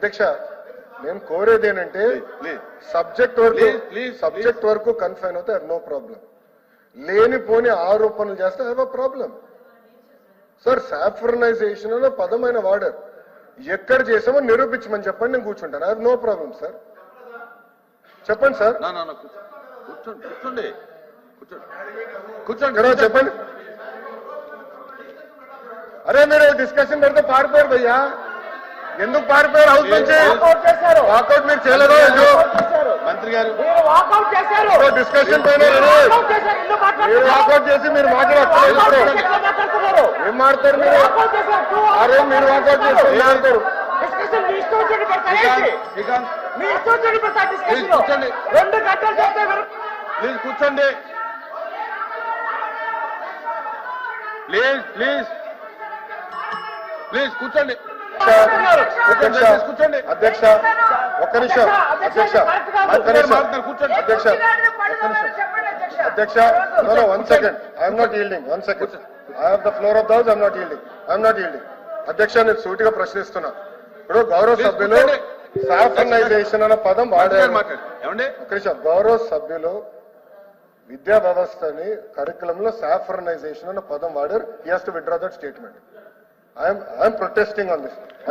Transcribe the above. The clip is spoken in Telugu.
అధ్యక్ష నేను కోరేది ఏంటంటే సబ్జెక్ట్ వరకు కన్ఫైన్ అవుతే నో ప్రాబ్లం. లేనిపోని ఆరోపణలు చేస్తే have a problem. Sir saffronization అనే పదమైన వాడారు. ఎక్కడ చేసామో నిరూపించమని చెప్పండి, నేను కూర్చుంటాను. I have no problem sir. చెప్పండి సార్. కూర్చోండి కూర్చోండి చెప్పండి. అరే మీరు డిస్కషన్ పెడితే పారిపోయారు భయ్యా, ఎందుకు పారిపోయారు? హౌస్ నుంచి వాకౌట్ మీరు చేయలేదు. మంత్రి గారు డిస్కషన్ పైన మీరు వాకౌట్ చేసి మీరు మాట్లాడతారు. ఏం మాట్లాడతారు మీరు? అరే మీరు వాకౌట్ చేసి మాట్లాడతారు. ప్లీజ్ కూర్చోండి. ప్లీజ్ కూర్చోండి. కూర్చోండి. అధ్యక్ష ఒక్క నిమిషం. అధ్యక్ష కూర్చోండి. అధ్యక్ష అధ్యక్ష no 1 second. I'm not yielding. 1 second. I have the floor of the house. I'm not yielding. అధ్యక్ష నేను సూటిగా ప్రశ్నిస్తున్నా. ఇప్పుడు గౌరవ సభ్యులు సాఫ్రనైజేషన్ అన్న పదం వాడారు. గౌరవ సభ్యులు విద్యా వ్యవస్థని కరికులంలో సాఫ్రనైజేషన్ అన్న పదం వాడారు. He has to withdraw that statement. I'm protesting on this.